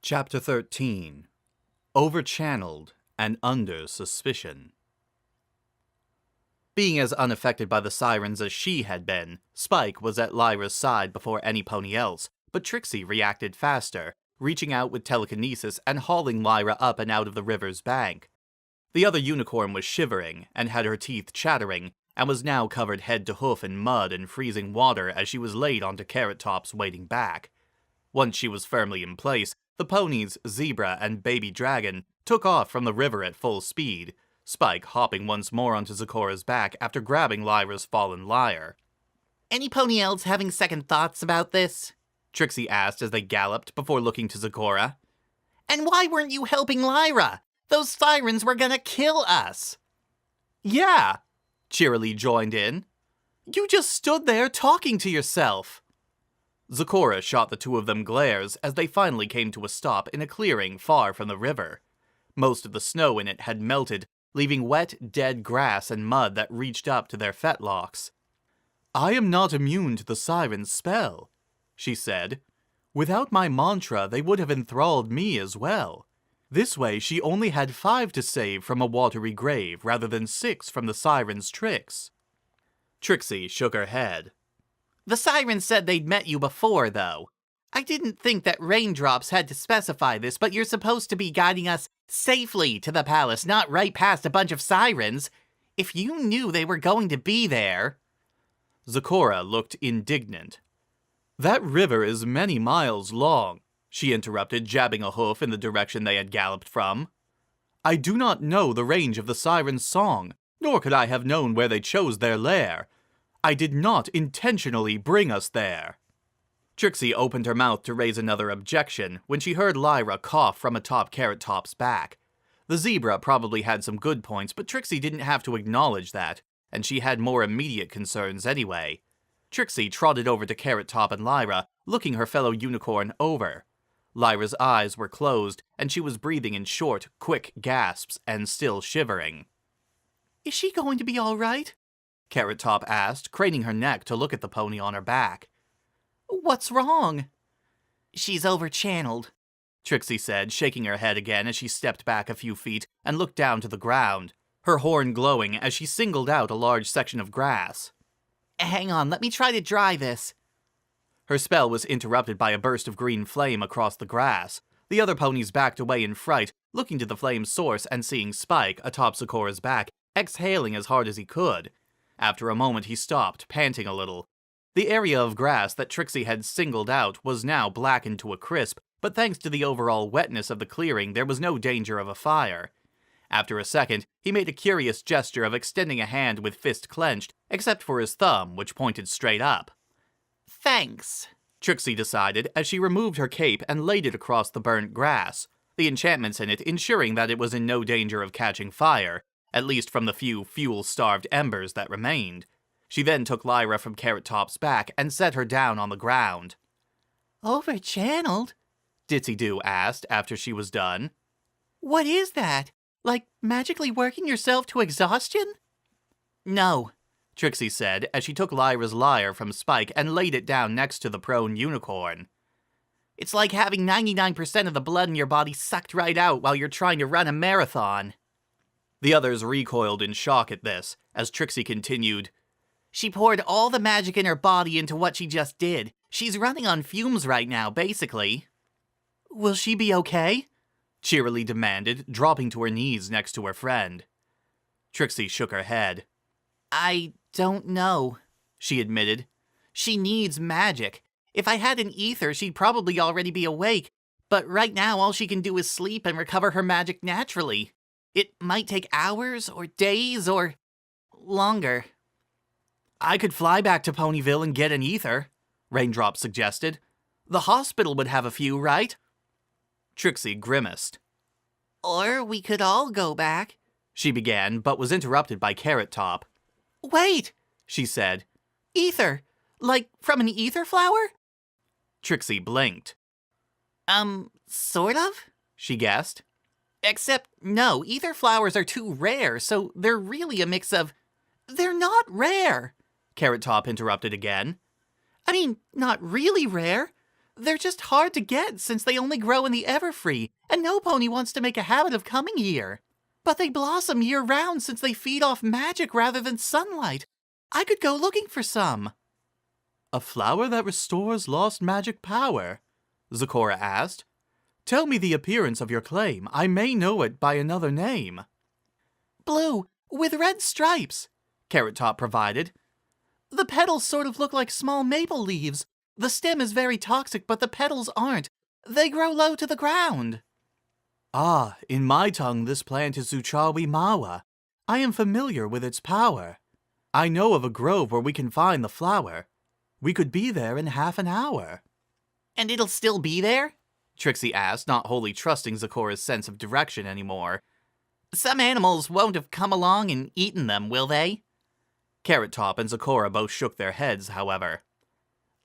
Chapter 13. Overchanneled and Under Suspicion. Being as unaffected by the sirens as she had been, Spike was at Lyra's side before any pony else, but Trixie reacted faster, reaching out with telekinesis and hauling Lyra up and out of the river's bank. The other unicorn was shivering, and had her teeth chattering, and was now covered head to hoof in mud and freezing water as she was laid onto Carrot Top's waiting back. Once she was firmly in place, the ponies, Zebra and Baby Dragon, took off from the river at full speed, Spike hopping once more onto Zecora's back after grabbing Lyra's fallen lyre. "Any pony else having second thoughts about this?" Trixie asked as they galloped before looking to Zecora. "And why weren't you helping Lyra? Those sirens were gonna kill us!" "Yeah," Cheerilee joined in. "You just stood there talking to yourself." Zecora shot the two of them glares as they finally came to a stop in a clearing far from the river. Most of the snow in it had melted, leaving wet, dead grass and mud that reached up to their fetlocks. "I am not immune to the siren's spell," she said. "Without my mantra, they would have enthralled me as well. This way, she only had 5 to save from a watery grave rather than 6 from the siren's tricks." Trixie shook her head. "The sirens said they'd met you before, though. I didn't think that Raindrops had to specify this, but you're supposed to be guiding us safely to the palace, not right past a bunch of sirens. If you knew they were going to be there..." Zecora looked indignant. "That river is many miles long," she interrupted, jabbing a hoof in the direction they had galloped from. "I do not know the range of the siren's song, nor could I have known where they chose their lair. I did not intentionally bring us there." Trixie opened her mouth to raise another objection when she heard Lyra cough from atop Carrot Top's back. The zebra probably had some good points, but Trixie didn't have to acknowledge that, and she had more immediate concerns anyway. Trixie trotted over to Carrot Top and Lyra, looking her fellow unicorn over. Lyra's eyes were closed, and she was breathing in short, quick gasps and still shivering. "Is she going to be all right?" Carrot Top asked, craning her neck to look at the pony on her back. "What's wrong?" "She's overchanneled," Trixie said, shaking her head again as she stepped back a few feet and looked down to the ground, her horn glowing as she singled out a large section of grass. "Hang on, let me try to dry this." Her spell was interrupted by a burst of green flame across the grass. The other ponies backed away in fright, looking to the flame's source and seeing Spike atop Zecora's back, exhaling as hard as he could. After a moment he stopped, panting a little. The area of grass that Trixie had singled out was now blackened to a crisp, but thanks to the overall wetness of the clearing, there was no danger of a fire. After a second, he made a curious gesture of extending a hand with fist clenched, except for his thumb, which pointed straight up. "Thanks," Trixie decided as she removed her cape and laid it across the burnt grass, the enchantments in it ensuring that it was in no danger of catching fire, at least from the few fuel-starved embers that remained. She then took Lyra from Carrot Top's back and set her down on the ground. "Overchanneled?" Ditzy-Doo asked after she was done. "What is that? Like magically working yourself to exhaustion?" "No," Trixie said as she took Lyra's lyre from Spike and laid it down next to the prone unicorn. "It's like having 99% of the blood in your body sucked right out while you're trying to run a marathon." The others recoiled in shock at this, as Trixie continued. "She poured all the magic in her body into what she just did. She's running on fumes right now, basically." "Will she be okay?" Cheerilee demanded, dropping to her knees next to her friend. Trixie shook her head. "I don't know," she admitted. "She needs magic. If I had an ether, she'd probably already be awake, but right now all she can do is sleep and recover her magic naturally. It might take hours, or days, or longer." "I could fly back to Ponyville and get an ether," Raindrop suggested. "The hospital would have a few, right?" Trixie grimaced. "Or we could all go back," she began, but was interrupted by Carrot Top. "Wait," she said. "Ether? Like from an ether flower?" Trixie blinked. Sort of?" she guessed. "Except, no, ether flowers are too rare, so they're really a mix of..." "They're not rare," Carrot Top interrupted again. "I mean, not really rare. They're just hard to get since they only grow in the Everfree, and no pony wants to make a habit of coming here. But they blossom year-round since they feed off magic rather than sunlight. I could go looking for some. A flower that restores lost magic power? Zecora asked. Tell me the appearance of your claim. I may know it by another name. Blue, with red stripes, Carrot Top provided. The petals sort of look like small maple leaves. The stem is very toxic, but the petals aren't. They grow low to the ground. Ah, in my tongue this plant is Zuchawi Mawa. I am familiar with its power. I know of a grove where we can find the flower. We could be there in half an hour. And it'll still be there? Trixie asked, not wholly trusting Zecora's sense of direction anymore. Some animals won't have come along and eaten them, will they? Carrot Top and Zecora both shook their heads, however.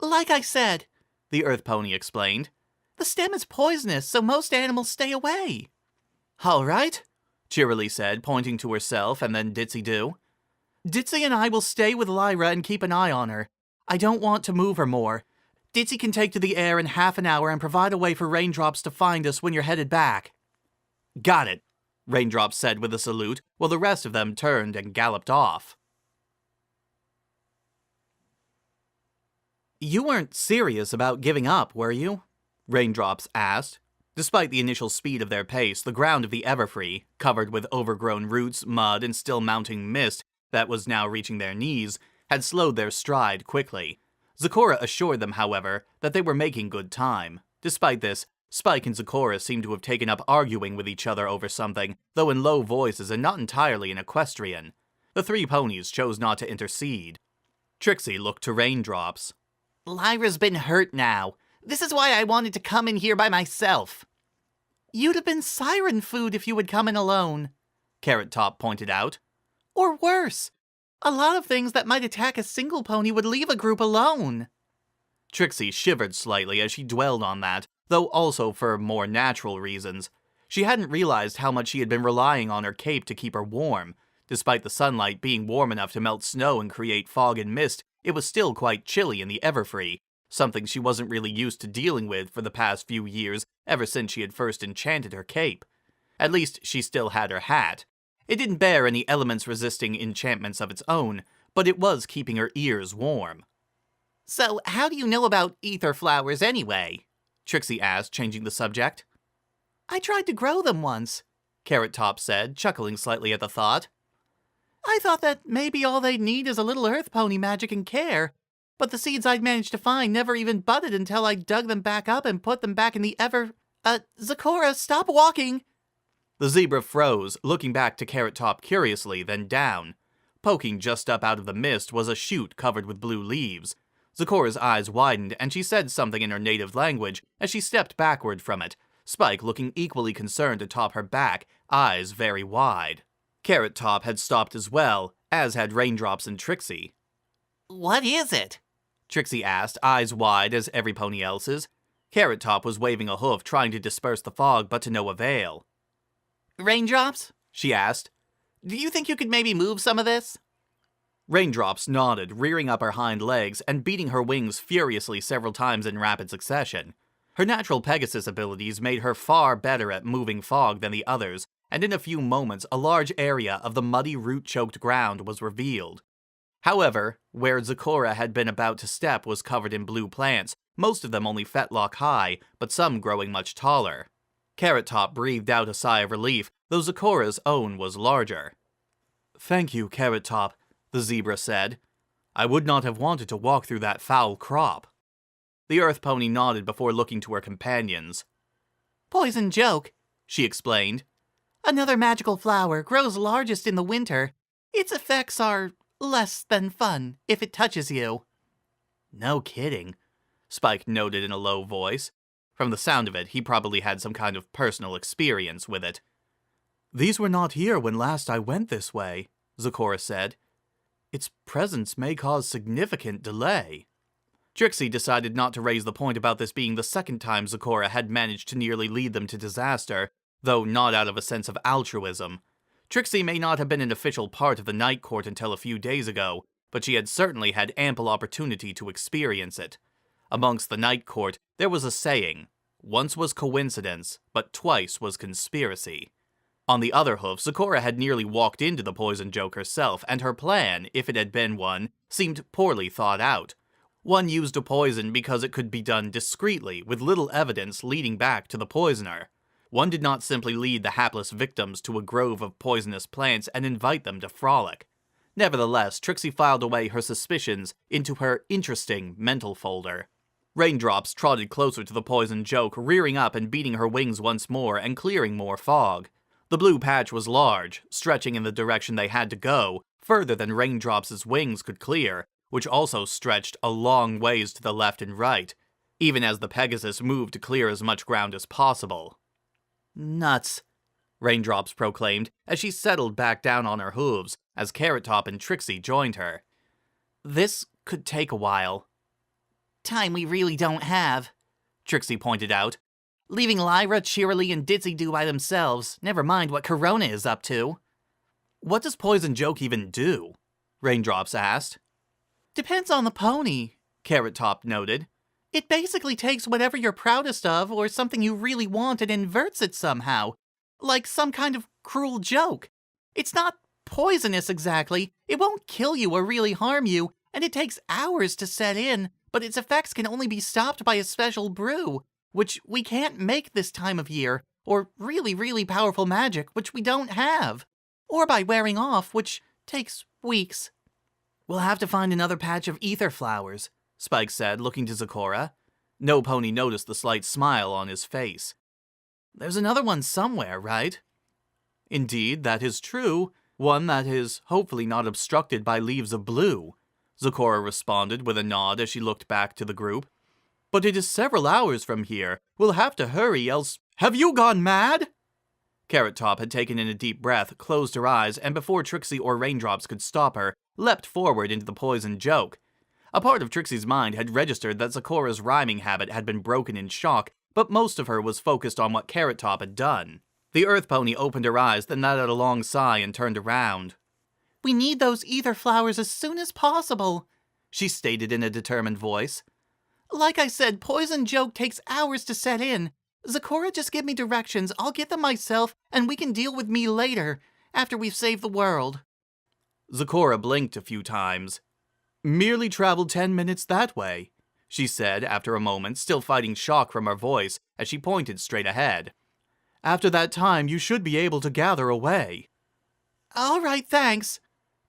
Like I said, the Earth Pony explained, the stem is poisonous, so most animals stay away. All right, cheerily said, pointing to herself and then Ditzy-Doo. Ditzy and I will stay with Lyra and keep an eye on her. I don't want to move her more. Ditzy can take to the air in half an hour and provide a way for Raindrops to find us when you're headed back. Got it, Raindrops said with a salute, while the rest of them turned and galloped off. You weren't serious about giving up, were you? Raindrops asked. Despite the initial speed of their pace, the ground of the Everfree, covered with overgrown roots, mud, and still mounting mist that was now reaching their knees, had slowed their stride quickly. Zecora assured them, however, that they were making good time. Despite this, Spike and Zecora seemed to have taken up arguing with each other over something, though in low voices and not entirely in Equestrian. The three ponies chose not to intercede. Trixie looked to Raindrops. Lyra's been hurt now. This is why I wanted to come in here by myself. You'd have been siren food if you had come in alone, Carrot Top pointed out. Or worse, a lot of things that might attack a single pony would leave a group alone. Trixie shivered slightly as she dwelled on that, though also for more natural reasons. She hadn't realized how much she had been relying on her cape to keep her warm. Despite the sunlight being warm enough to melt snow and create fog and mist, it was still quite chilly in the Everfree, something she wasn't really used to dealing with for the past few years, ever since she had first enchanted her cape. At least, she still had her hat. It didn't bear any elements-resisting enchantments of its own, but it was keeping her ears warm. So, how do you know about ether flowers anyway? Trixie asked, changing the subject. I tried to grow them once, Carrot Top said, chuckling slightly at the thought. I thought that maybe all they'd need is a little earth pony magic and care, but the seeds I'd managed to find never even budded until I dug them back up and put them back in the Zecora, stop walking! The zebra froze, looking back to Carrot Top curiously, then down. Poking just up out of the mist was a shoot covered with blue leaves. Zecora's eyes widened, and she said something in her native language as she stepped backward from it, Spike looking equally concerned atop her back, eyes very wide. Carrot Top had stopped as well, as had Raindrops and Trixie. What is it? Trixie asked, eyes wide as every pony else's. Carrot Top was waving a hoof, trying to disperse the fog, but to no avail. Raindrops? She asked. Do you think you could maybe move some of this? Raindrops nodded, rearing up her hind legs and beating her wings furiously several times in rapid succession. Her natural Pegasus abilities made her far better at moving fog than the others, and in a few moments a large area of the muddy root-choked ground was revealed. However, where Zecora had been about to step was covered in blue plants, most of them only fetlock high, but some growing much taller. Carrot Top breathed out a sigh of relief, though Zecora's own was larger. Thank you, Carrot Top, the zebra said. I would not have wanted to walk through that foul crop. The Earth Pony nodded before looking to her companions. Poison joke, she explained. Another magical flower grows largest in the winter. Its effects are less than fun if it touches you. No kidding, Spike noted in a low voice. From the sound of it, he probably had some kind of personal experience with it. These were not here when last I went this way, Zecora said. Its presence may cause significant delay. Trixie decided not to raise the point about this being the second time Zecora had managed to nearly lead them to disaster, though not out of a sense of altruism. Trixie may not have been an official part of the Night Court until a few days ago, but she had certainly had ample opportunity to experience it. Amongst the Night Court, There was a saying, once was coincidence, but twice was conspiracy. On the other hoof, Zecora had nearly walked into the poison joke herself, and her plan, if it had been one, seemed poorly thought out. One used a poison because it could be done discreetly, with little evidence leading back to the poisoner. One did not simply lead the hapless victims to a grove of poisonous plants and invite them to frolic. Nevertheless, Trixie filed away her suspicions into her interesting mental folder. Raindrops trotted closer to the poison joke, rearing up and beating her wings once more and clearing more fog. The blue patch was large, stretching in the direction they had to go, further than Raindrops' wings could clear, which also stretched a long ways to the left and right, even as the Pegasus moved to clear as much ground as possible. "Nuts," Raindrops proclaimed as she settled back down on her hooves as Carrot Top and Trixie joined her. "This could take a while." "Time we really don't have," Trixie pointed out. "Leaving Lyra, Cheerilee, and Ditzy-Doo by themselves, never mind what Corona is up to." "What does Poison Joke even do?" Raindrops asked. "Depends on the pony," Carrot Top noted. "It basically takes whatever you're proudest of or something you really want and inverts it somehow, like some kind of cruel joke. It's not poisonous exactly, it won't kill you or really harm you, and it takes hours to set in, but its effects can only be stopped by a special brew, which we can't make this time of year, or really, really powerful magic, which we don't have, or by wearing off, which takes weeks." "We'll have to find another patch of ether flowers," Spike said, looking to Zecora. No pony noticed the slight smile on his face. "There's another one somewhere, right?" "Indeed, that is true. One that is hopefully not obstructed by leaves of blue," Zecora responded with a nod as she looked back to the group. "But it is several hours from here. We'll have to hurry, else— Have you gone mad?" Carrot Top had taken in a deep breath, closed her eyes, and before Trixie or Raindrops could stop her, leapt forward into the poison joke. A part of Trixie's mind had registered that Zecora's rhyming habit had been broken in shock, but most of her was focused on what Carrot Top had done. The Earth Pony opened her eyes, then let out a long sigh and turned around. "We need those ether flowers as soon as possible," she stated in a determined voice. "Like I said, Poison Joke takes hours to set in. Zecora, just give me directions, I'll get them myself, and we can deal with me later, after we've saved the world." Zecora blinked a few times. "Merely traveled 10 minutes that way," she said after a moment, still fighting shock from her voice as she pointed straight ahead. "After that time, you should be able to gather away." "All right, thanks,"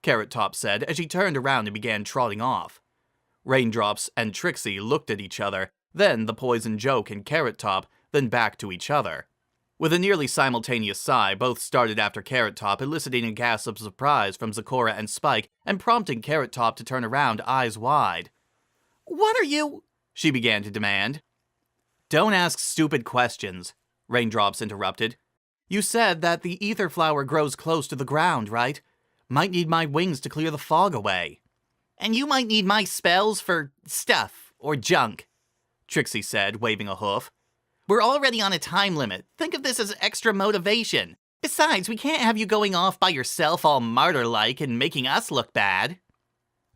Carrot Top said as she turned around and began trotting off. Raindrops and Trixie looked at each other, then the Poison Joke and Carrot Top, then back to each other. With a nearly simultaneous sigh, both started after Carrot Top, eliciting a gasp of surprise from Zecora and Spike and prompting Carrot Top to turn around, eyes wide. "What are you—" she began to demand. "Don't ask stupid questions," Raindrops interrupted. "You said that the ether flower grows close to the ground, right? Might need my wings to clear the fog away." "And you might need my spells for stuff or junk," Trixie said, waving a hoof. "We're already on a time limit. Think of this as extra motivation. Besides, we can't have you going off by yourself all martyr-like and making us look bad."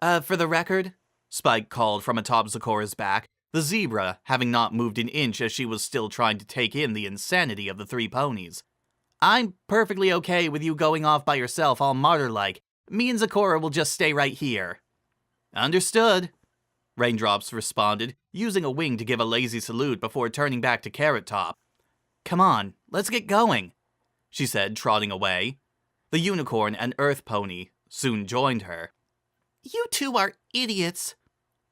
For the record," Spike called from atop Zecora's back, the zebra having not moved an inch as she was still trying to take in the insanity of the three ponies. "I'm perfectly okay with you going off by yourself all martyr-like. Me and Zecora will just stay right here." "Understood," Raindrops responded, using a wing to give a lazy salute before turning back to Carrot Top. "Come on, let's get going," she said, trotting away. The unicorn and Earth Pony soon joined her. "You two are idiots,"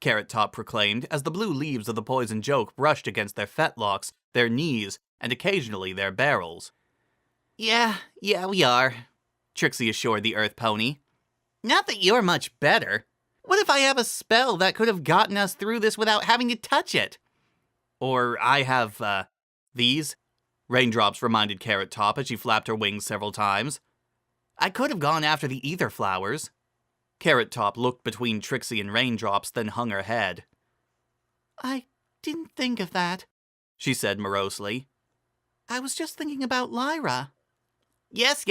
Carrot Top proclaimed as the blue leaves of the Poison Joke brushed against their fetlocks, their knees, and occasionally their barrels. Yeah, we are," Trixie assured the Earth Pony. "Not that you're much better. What if I have a spell that could have gotten us through this without having to touch it?" "Or I have, these?" Raindrops reminded Carrot Top as she flapped her wings several times. "I could have gone after the ether flowers." Carrot Top looked between Trixie and Raindrops, then hung her head. "I didn't think of that," she said morosely. "I was just thinking about Lyra." Yes,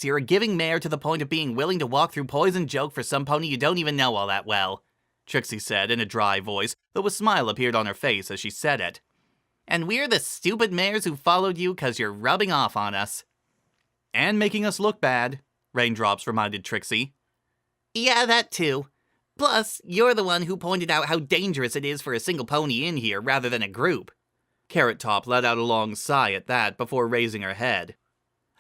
you're a giving mare to the point of being willing to walk through Poison Joke for some pony you don't even know all that well," Trixie said in a dry voice, though a smile appeared on her face as she said it. And we're the stupid mares who followed you 'cause you're rubbing off on us. And making us look bad, Raindrops reminded Trixie. Yeah, that too. Plus, you're the one who pointed out how dangerous it is for a single pony in here rather than a group. Carrot Top let out a long sigh at that before raising her head.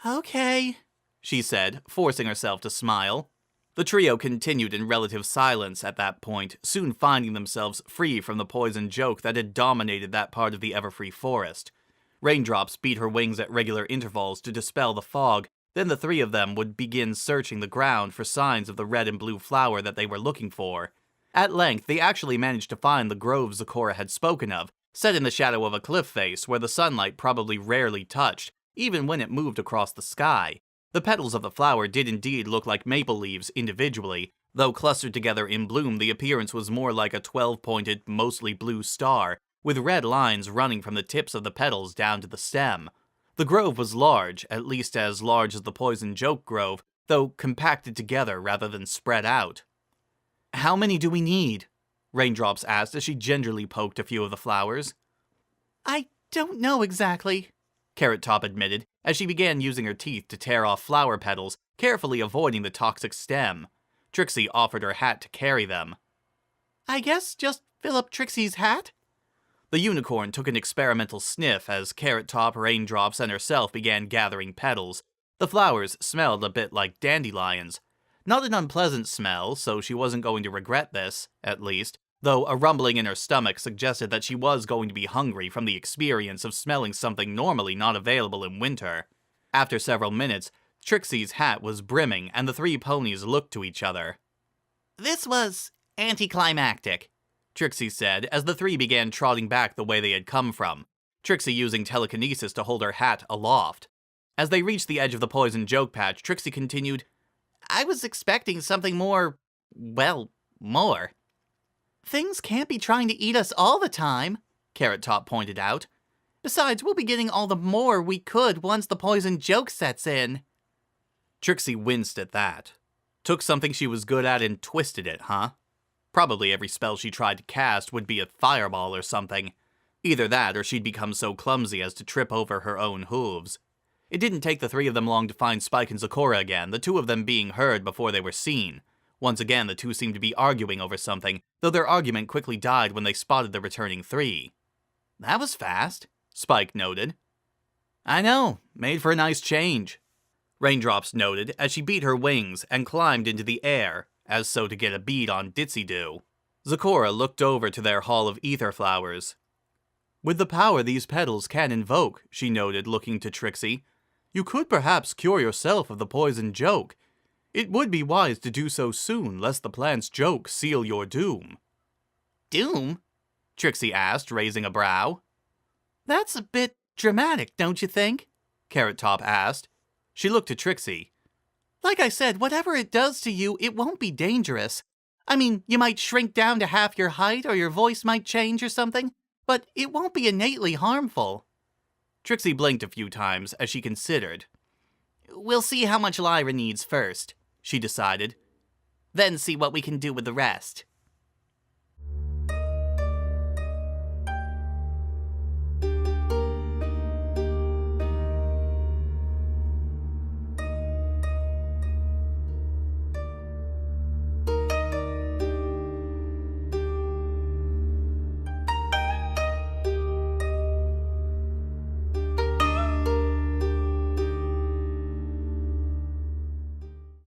Okay, she said, forcing herself to smile. The trio continued in relative silence at that point, soon finding themselves free from the poison joke that had dominated that part of the Everfree forest. Raindrops beat her wings at regular intervals to dispel the fog, then the three of them would begin searching the ground for signs of the red and blue flower that they were looking for. At length, they actually managed to find the grove Zecora had spoken of, set in the shadow of a cliff face where the sunlight probably rarely touched, even when it moved across the sky. The petals of the flower did indeed look like maple leaves individually, though clustered together in bloom the appearance was more like a 12-pointed, mostly blue star, with red lines running from the tips of the petals down to the stem. The grove was large, at least as large as the Poison Joke Grove, though compacted together rather than spread out. "How many do we need?" Raindrops asked as she gingerly poked a few of the flowers. I don't know exactly, Carrot Top admitted, as she began using her teeth to tear off flower petals, carefully avoiding the toxic stem. Trixie offered her hat to carry them. I guess just fill up Trixie's hat? The unicorn took an experimental sniff as Carrot Top, Raindrops, and herself began gathering petals. The flowers smelled a bit like dandelions. Not an unpleasant smell, so she wasn't going to regret this, at least, though a rumbling in her stomach suggested that she was going to be hungry from the experience of smelling something normally not available in winter. After several minutes, Trixie's hat was brimming, and the three ponies looked to each other. This was anticlimactic, Trixie said, as the three began trotting back the way they had come from, Trixie using telekinesis to hold her hat aloft. As they reached the edge of the poison joke patch, Trixie continued, I was expecting something more, well, more. Things can't be trying to eat us all the time, Carrot Top pointed out. Besides, we'll be getting all the more we could once the poison joke sets in. Trixie winced at that. Took something she was good at and twisted it, huh? Probably every spell she tried to cast would be a fireball or something. Either that or she'd become so clumsy as to trip over her own hooves. It didn't take the three of them long to find Spike and Zecora again, the two of them being heard before they were seen. Once again, the two seemed to be arguing over something, though their argument quickly died when they spotted the returning three. That was fast, Spike noted. I know, made for a nice change, Raindrops noted as she beat her wings and climbed into the air, as so to get a bead on Ditzy-Doo. Zecora looked over to their hall of ether flowers. With the power these petals can invoke, she noted, looking to Trixie, you could perhaps cure yourself of the poison joke. It would be wise to do so soon, lest the plant's joke seal your doom. Doom? Trixie asked, raising a brow. That's a bit dramatic, don't you think? Carrot Top asked. She looked at Trixie. Like I said, whatever it does to you, it won't be dangerous. I mean, you might shrink down to half your height, or your voice might change or something, but it won't be innately harmful. Trixie blinked a few times as she considered. We'll see how much Lyra needs first, she decided. Then see what we can do with the rest.